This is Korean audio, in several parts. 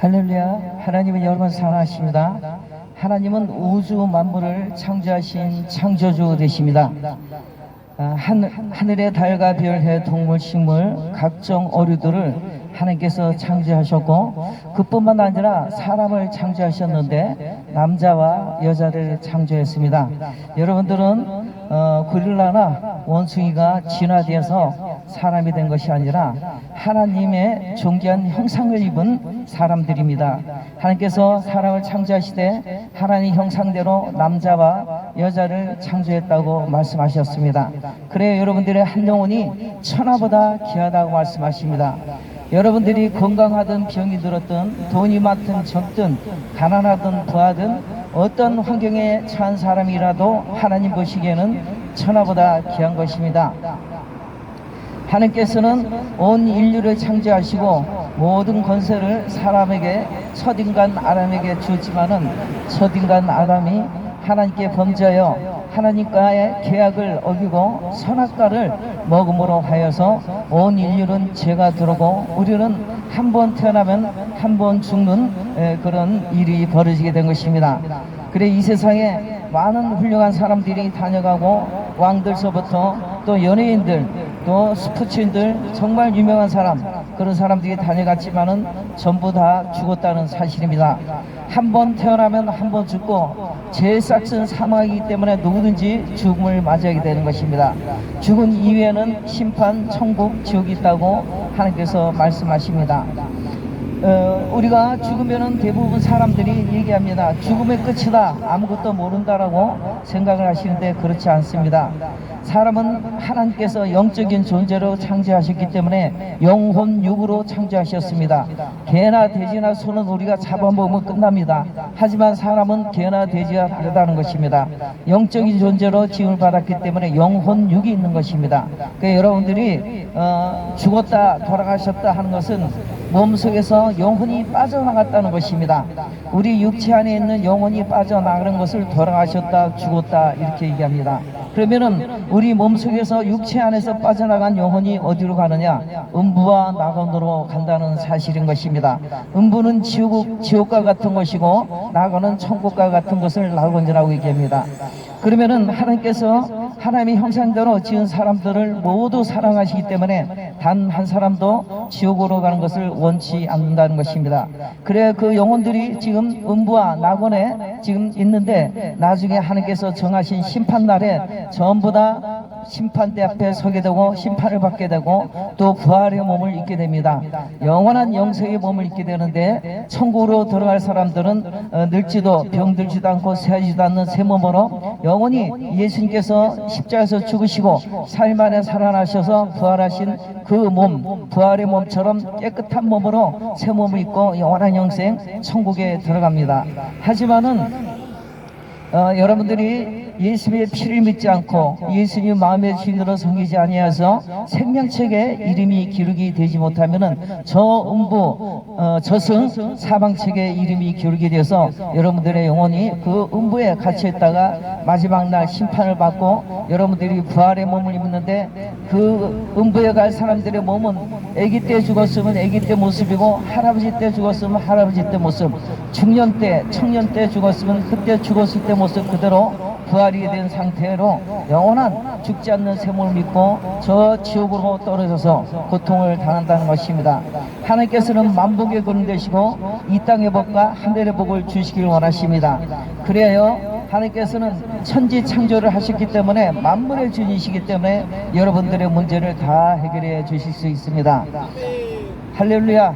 할렐루야. 하나님은 여러분 사랑하십니다. 하나님은 우주 만물을 창조하신 창조주 되십니다. 하늘의 달과 별, 해, 동물, 식물, 각종 어류들을 하나님께서 창조하셨고, 그뿐만 아니라 사람을 창조하셨는데 남자와 여자를 창조했습니다. 여러분들은 고릴라나 원숭이가 진화되어서 사람이 된 것이 아니라 하나님의 존귀한 형상을 입은 사람들입니다. 하나님께서 사람을 창조하시되 하나님 형상대로 남자와 여자를 창조했다고 말씀하셨습니다. 그래 여러분들의 한 영혼이 천하보다 귀하다고 말씀하십니다. 여러분들이 건강하든 병이 들었든 돈이 많든 적든 가난하든 부하든 어떤 환경에 처한 사람이라도 하나님 보시기에는 천하보다 귀한 것입니다. 하나님께서는 온 인류를 창조하시고 모든 권세를 사람에게 첫인간 아담에게 주었지만은 첫인간 아담이 하나님께 범죄하여 하나님과의 계약을 어기고 선악과를 먹음으로 하여서 온 인류는 죄가 들어오고 우리는 한 번 태어나면 한 번 죽는 그런 일이 벌어지게 된 것입니다. 그래 이 세상에 많은 훌륭한 사람들이 다녀가고 왕들서부터 또 연예인들 또 스포츠인들 정말 유명한 사람 그런 사람들이 다녀갔지만은 전부 다 죽었다는 사실입니다. 한 번 태어나면 한 번 죽고 죄 싹슨 사망이기 때문에 누구든지 죽음을 맞이하게 되는 것입니다. 죽은 이후에는 심판, 천국, 지옥이 있다고 하나님께서 말씀하십니다. 우리가 죽으면은 대부분 사람들이 얘기합니다. 죽음의 끝이다, 아무것도 모른다라고 생각을 하시는데 그렇지 않습니다. 사람은 하나님께서 영적인 존재로 창조하셨기 때문에 영혼 육으로 창조하셨습니다. 개나 돼지나 소는 우리가 잡아먹으면 끝납니다. 하지만 사람은 개나 돼지와 다르다는 것입니다. 영적인 존재로 지음을 받았기 때문에 영혼 육이 있는 것입니다. 그러니까 여러분들이 죽었다 돌아가셨다 하는 것은 몸속에서 영혼이 빠져나갔다는 것입니다. 우리 육체 안에 있는 영혼이 빠져나가는 것을 돌아가셨다 죽었다 이렇게 얘기합니다. 그러면은 우리 몸속에서 육체 안에서 빠져나간 영혼이 어디로 가느냐? 음부와 낙원으로 간다는 사실인 것입니다. 음부는 지옥과 같은 것이고 낙원은 천국과 같은 것을 낙원이라고 얘기합니다. 그러면은 하나님께서 하나님의 형상대로 지은 사람들을 모두 사랑하시기 때문에 단 한 사람도 지옥으로 가는 것을 원치 않는다는 것입니다. 그래 그 영혼들이 지금 음부와 낙원에 지금 있는데 나중에 하나님께서 정하신 심판날에 전부 다 심판대 앞에 서게 되고 심판을 받게 되고 또 부활의 몸을 입게 됩니다. 영원한 영생의 몸을 입게 되는데 천국으로 들어갈 사람들은 늙지도 병들지도 않고 새하지도 않는 새 몸으로 영원히 예수님께서 십자가에서 죽으시고 3일 만에 살아나셔서 부활하신 그 몸, 부활의 몸처럼 깨끗한 몸으로 새 몸을 입고 영원한 영생 천국에 들어갑니다. 하지만은 여러분들이 예수님의 피를 믿지 않고 예수님 마음의 주인으로 섬기지 아니하여서 생명책에 이름이 기록이 되지 못하면은 저 음부 저승 사방책에 이름이 기록이 되어서 여러분들의 영혼이 그 음부에 갇혀있다가 마지막 날 심판을 받고 여러분들이 부활의 몸을 입는데 그 음부에 갈 사람들의 몸은 아기 때 죽었으면 아기 때 모습이고 할아버지 때 죽었으면 할아버지 때 모습, 중년 때 청년 때 죽었으면 그때 죽었을 때 모습 그대로 부활이 된 상태로 영원한 죽지 않는 샘을 믿고 저 지옥으로 떨어져서 고통을 당한다는 것입니다. 하나님께서는 만복의 근원 되시고 이 땅의 복과 하늘의 복을 주시길 원하십니다. 그래요 하나님께서는 천지 창조를 하셨기 때문에 만물의 주인이시기 때문에 여러분들의 문제를 다 해결해 주실 수 있습니다. 할렐루야.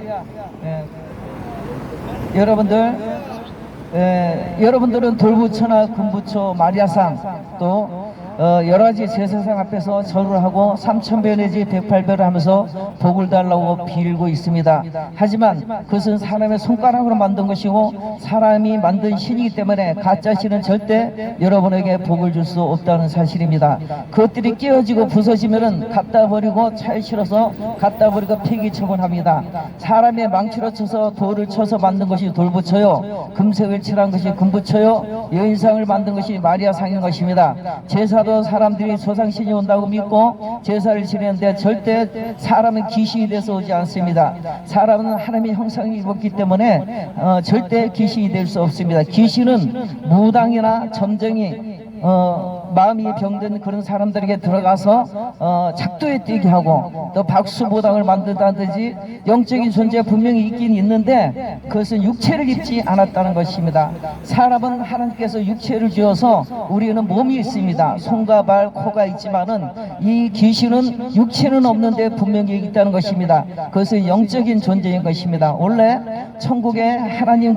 여러분들은 돌부처나 금부처, 마리아상 또 여러가지 제사상 앞에서 절을 하고 3000배 내지 108배를 하면서 복을 달라고 빌고 있습니다. 하지만 그것은 사람의 손가락으로 만든 것이고 사람이 만든 신이기 때문에 가짜 신은 절대 여러분에게 복을 줄 수 없다는 사실입니다. 그것들이 깨어지고 부서지면은 갖다 버리고 차에 실어서 갖다 버리고 폐기 처분합니다. 사람의 망치로 쳐서 돌을 쳐서 만든 것이 돌부처요, 금색을 칠한 것이 금부처요, 여인상을 만든 것이 마리아상인 것입니다. 제사도 제사도 사람들이 조상신이 온다고 믿고 제사를 지내는데 절대 사람은 귀신이 돼서 오지 않습니다. 사람은 하나님의 형상을 입었기 때문에 절대 귀신이 될 수 없습니다. 귀신은 무당이나 점쟁이 마음이 병든 그런 사람들에게 들어가서 작두에 뛰게 하고 또 박수보당을 만든다든지 영적인 존재가 분명히 있긴 있는데 그것은 육체를 입지 않았다는 것입니다. 사람은 하나님께서 육체를 지어서 우리는 몸이 있습니다. 손과 발, 코가 있지만은 이 귀신은 육체는 없는데 분명히 있다는 것입니다. 그것은 영적인 존재인 것입니다. 원래 천국에 하나님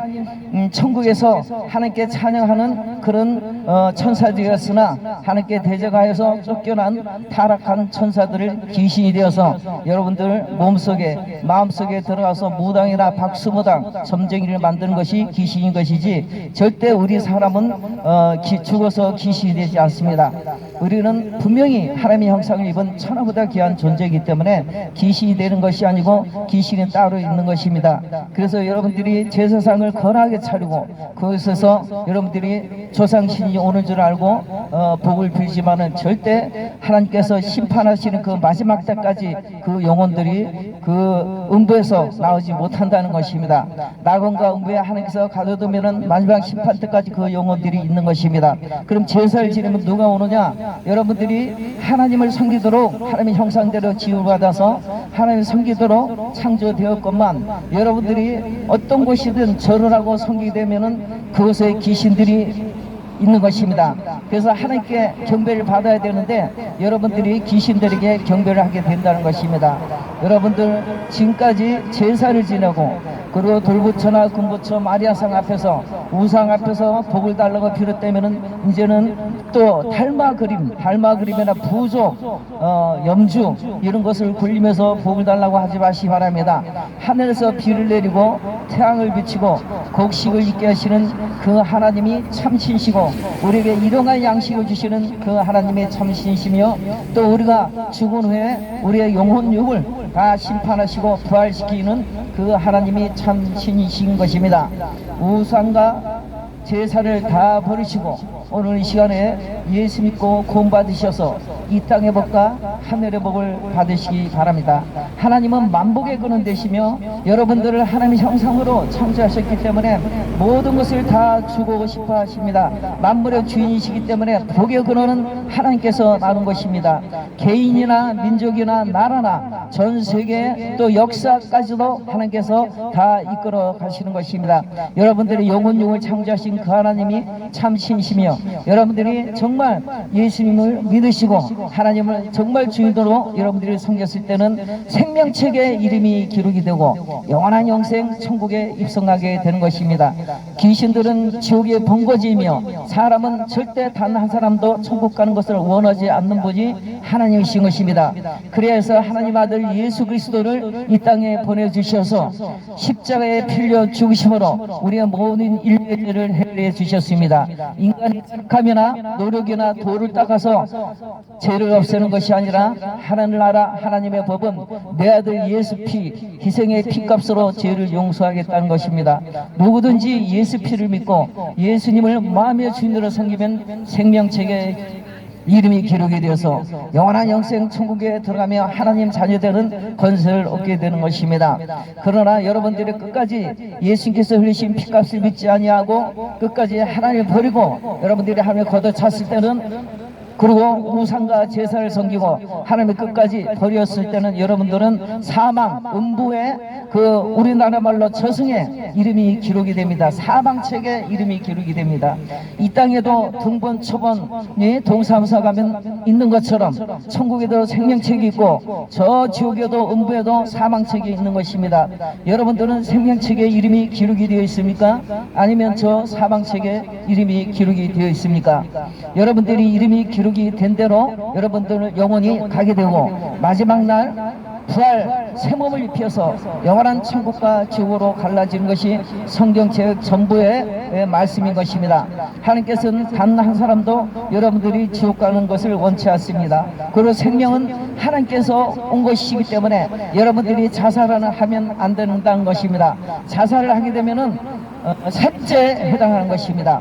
천국에서 하나님께 찬양하는 그런 천사들이었으나 하나님께 대적하여서 쫓겨난 타락한 천사들을 귀신이 되어서 여러분들 몸속에 마음속에 들어가서 무당이나 박수무당 점쟁이를 만드는 것이 귀신인 것이지 절대 우리 사람은 죽어서 귀신이 되지 않습니다. 우리는 분명히 하나님의 형상을 입은 천하보다 귀한 존재이기 때문에 귀신이 되는 것이 아니고 귀신이 따로 있는 것입니다. 그래서 여러분들이 제사상을 거나하게 차리고 그곳에서 여러분들이 조상신이 오는 줄 알고 복을 빌지만은 절대 하나님께서 심판하시는 그 마지막 때까지 그 영혼들이 그 음부에서 나오지 못한다는 것입니다. 낙원과 음부에 하나님께서 가둬두면은 마지막 심판 때까지 그 영혼들이 있는 것입니다. 그럼 제사를 지내면 누가 오느냐? 여러분들이 하나님을 섬기도록 하나님의 형상대로 지음받아서 하나님을 섬기도록 창조되었건만 여러분들이 어떤 곳이든 절을 하고 섬기게 되면은 그곳에 귀신들이 있는 것입니다. 그래서 하나님께 경배를 받아야 되는데 여러분들이 귀신들에게 경배를 하게 된다는 것입니다. 여러분들 지금까지 제사를 지내고 그리고 돌부처나 금부처 마리아상 앞에서 우상 앞에서 복을 달라고 빌었다면은 이제는 또 달마 그림이나 부족, 염주 이런 것을 굴리면서 복을 달라고 하지 마시기 바랍니다. 하늘에서 비를 내리고 태양을 비치고 곡식을 있게 하시는 그 하나님이 참신시고 우리에게 일용할 양식을 주시는 그 하나님의 참신이시며 또 우리가 죽은 후에 우리의 영혼육을 다 심판하시고 부활시키는 그 하나님이 참신이신 것입니다. 우상과 제사를 다 버리시고 오늘 이 시간에 예수 믿고 구원받으셔서 이 땅의 복과 하늘의 복을 받으시기 바랍니다. 하나님은 만복의 근원 되시며 여러분들을 하나님의 형상으로 창조하셨기 때문에 모든 것을 다 주고 싶어 하십니다. 만물의 주인이시기 때문에 복의 근원은 하나님께서 나눈 것입니다. 개인이나 민족이나 나라나 전 세계 또 역사까지도 하나님께서 다 이끌어 가시는 것입니다. 여러분들의 영혼육을 창조하신 그 하나님이 참신이시며 여러분들이 정말 예수님을 믿으시고 하나님을 정말 주인으로 여러분들이 섬겼을 때는 생명책에 이름이 기록이 되고 영원한 영생 천국에 입성하게 되는 것입니다. 귀신들은 지옥의 본거지이며 사람은 절대 단 한 사람도 천국 가는 것을 원하지 않는 분이 하나님이신 것입니다. 그래서 하나님 아들 예수 그리스도를 이 땅에 보내주셔서 십자가에 필려 죽으심으로 우리의 모든 인류의 죄를 해결해 주셨습니다. 인간이 착함이나 노력이나 도를 닦아서 죄를 없애는 것이 아니라 하나님 나라 하나님의 법은 내 아들 예수 피 희생의 피값으로 죄를 용서하겠다는 것입니다. 누구든지 예수 피를 믿고 예수님을 마음의 주인으로 섬기면 생명책에 이름이 기록이 되어서 영원한 영생 천국에 들어가며 하나님 자녀되는 권세를 얻게 되는 것입니다. 그러나 여러분들이 끝까지 예수님께서 흘리신 피값을 믿지 아니하고 끝까지 하나님을 버리고 여러분들이 하나님을 걷어찼을 때는 그리고 우상과 제사를 섬기고 하나님의 끝까지 버렸을 때는 여러분들은 사망, 음부에 그 우리나라 말로 저승에 이름이 기록이 됩니다. 사망책에 이름이 기록이 됩니다. 이 땅에도 등본, 초본이 동사무소 가면 있는 것처럼 천국에도 생명책이 있고 저 지옥에도 음부에도 사망책이 있는 것입니다. 여러분들은 생명책에 이름이 기록이 되어 있습니까? 아니면 저 사망책에 이름이 기록이 되어 있습니까? 여러분들이 이름이 기록이 된 대로 여러분들은 영원히 가게 되고 마지막 날 부활 새 몸을 입혀서 영원한 천국과 지옥으로 갈라지는 것이 성경책 전부의 말씀인 것입니다. 하나님께서는 단 한 사람도 여러분들이 지옥 가는 것을 원치 않습니다. 그리고 생명은 하나님께서 온 것이기 때문에 여러분들이 자살을 하면 안 된다는 것입니다. 자살을 하게 되면은 셋째에 해당하는 것입니다.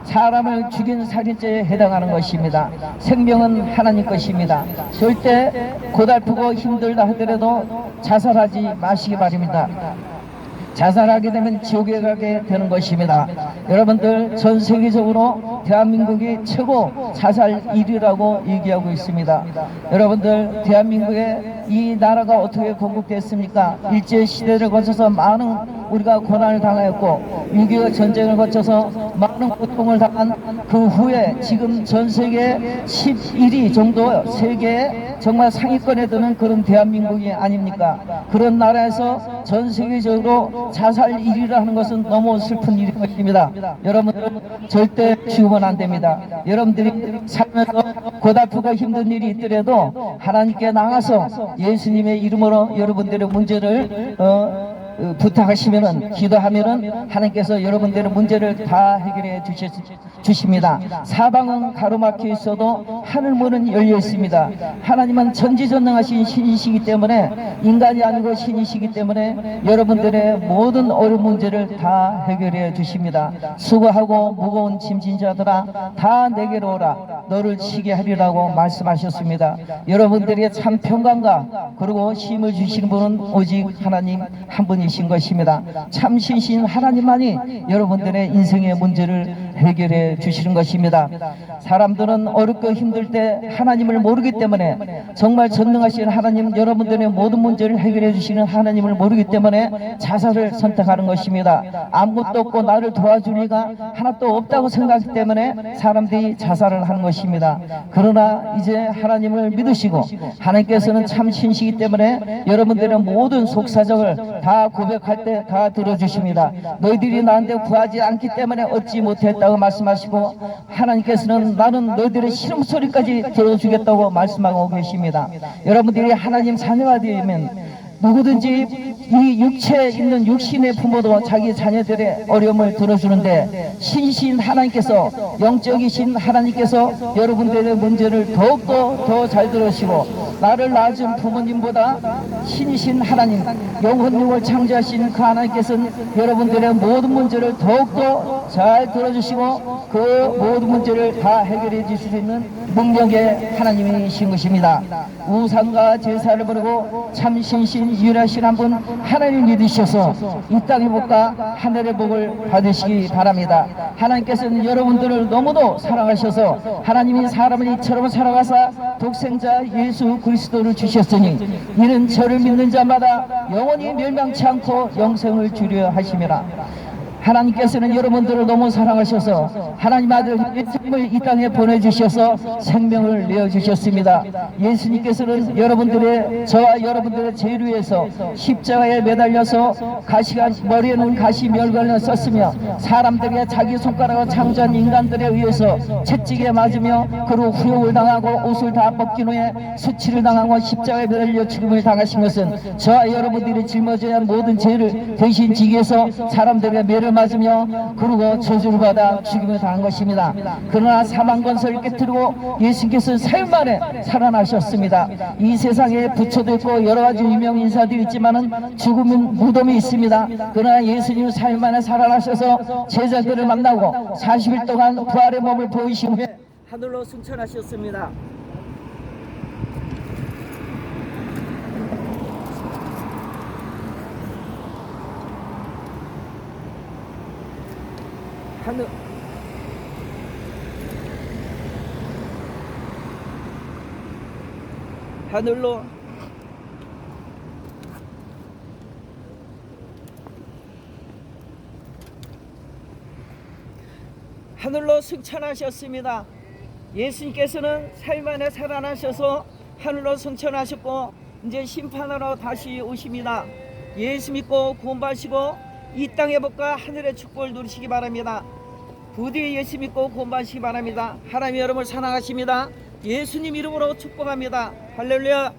사람을 죽인 살인죄에 해당하는 것입니다. 생명은 하나님 것입니다. 절대 고달프고 힘들다 하더라도 자살하지 마시기 바랍니다. 자살하게 되면 지옥에 가게 되는 것입니다. 여러분들, 전 세계적으로 대한민국이 최고 자살 1위라고 얘기하고 있습니다. 여러분들, 대한민국의 이 나라가 어떻게 건국됐습니까? 일제시대를 거쳐서 많은 우리가 고난을 당하였고 6.25 전쟁을 거쳐서 많은 고통을 당한 그 후에 지금 전 세계 11위 정도 세계에 정말 상위권에 드는 그런 대한민국이 아닙니까? 그런 나라에서 전 세계적으로 자살 1위를 하는 것은 너무 슬픈 일인 것입니다. 여러분들, 절대 죽으면 안 됩니다. 여러분들이 살면서 고달프고 힘든 일이 있더라도 하나님께 나가서 예수님의 이름으로 여러분들의 문제를 부탁하시면은, 기도하면은 하나님께서 여러분들의 문제를 다 해결해 주십니다. 사방은 가로막혀 있어도 하늘문은 열려 있습니다. 하나님은 전지전능하신 신이시기 때문에, 인간이 아니고 신이시기 때문에 여러분들의 모든 어려운 문제를 다 해결해 주십니다. 수고하고 무거운 짐진 자들아 다 내게로 오라, 너를 쉬게 하리라고 말씀하셨습니다. 여러분들에게 참 평강과 그리고 힘을 주시는 분은 오직 하나님 한 분이신 것입니다. 참 신신 하나님만이 여러분들의 인생의 문제를 해결해 주시는 것입니다. 사람들은 어렵고 힘들 때 하나님을 모르기 때문에, 정말 전능하신 하나님, 여러분들의 모든 문제를 해결해 주시는 하나님을 모르기 때문에 자살을 선택하는 것입니다. 아무것도 없고 나를 도와줄 리가 하나도 없다고 생각하기 때문에 사람들이 자살을 하는 것입니다. 그러나 이제 하나님을 믿으시고 하나님께서는 참 신시기 때문에 여러분들의 모든 속사정을 다 고백할 때 다 들어주십니다. 너희들이 나한테 구하지 않기 때문에 얻지 못했다고 말씀하시고, 하나님께서는 나는 너희들의 시름소리까지 들어주겠다고 말씀하고 계십니다. 여러분들이 하나님 자녀가 되면 누구든지 이 육체에 있는 육신의 부모도 자기 자녀들의 어려움을 들어주는데, 신신 하나님께서, 영적이신 하나님께서 여러분들의 문제를 더욱더 더 잘 들으시고, 나를 낳아준 부모님보다 신이신 하나님, 영혼육을 창조하신 그 하나님께서는 여러분들의 모든 문제를 더욱더 잘 들어주시고 그 모든 문제를 다 해결해 주실 수 있는 능력의 하나님이신 것입니다. 우상과 제사를 버리고 참 신신 유일하신 한 분 하나님 믿으셔서 이 땅의 복과 하늘의 복을 받으시기 바랍니다. 하나님께서는 여러분들을 너무도 사랑하셔서 하나님이 사람을 이처럼 살아가사 독생자 예수 그리스도를 주셨으니, 이는 저를 믿는 자마다 영원히 멸망치 않고 영생을 주려 하심이라. 하나님께서는 여러분들을 너무 사랑하셔서 하나님 아들 예수님을 이 땅에 보내주셔서 생명을 내어주셨습니다. 예수님께서는 저와 여러분들의 죄를 위해서 십자가에 매달려서 머리에는 가시 멸관을 썼으며, 사람들의 자기 손가락으로 창조한 인간들에 의해서 채찍에 맞으며 그로 후욕을 당하고 옷을 다 벗긴 후에 수치를 당하고 십자가에 매달려 죽음을 당하신 것은 저와 여러분들이 짊어져야 할 모든 죄를 대신 지기 위해서 사람들의 매를 맞으며 그러고 저주를 받아 죽임을 당한 것입니다. 그러나 사망권세를 깨뜨리고 예수님께서는 사흘 만에 살아나셨습니다. 이 세상에 부처도 있고 여러 가지 유명 인사들이 있지만은 죽음은 무덤이 있습니다. 그러나 예수님은 사흘 만에 살아나셔서 제자들을 만나고 40일 동안 부활의 몸을 보이신 후에 하늘로 승천하셨습니다. 하늘로 승천하셨습니다. 예수님께서는 사흘 만에 살아나셔서 하늘로 승천하셨고 이제 심판하러 다시 오십니다. 예수 믿고 구원받으시고 이 땅의 복과 하늘의 축복을 누리시기 바랍니다. 부디 예수 믿고 구원받으시기 바랍니다. 하나님 여러분을 사랑하십니다. 예수님 이름으로 축복합니다. 할렐루야.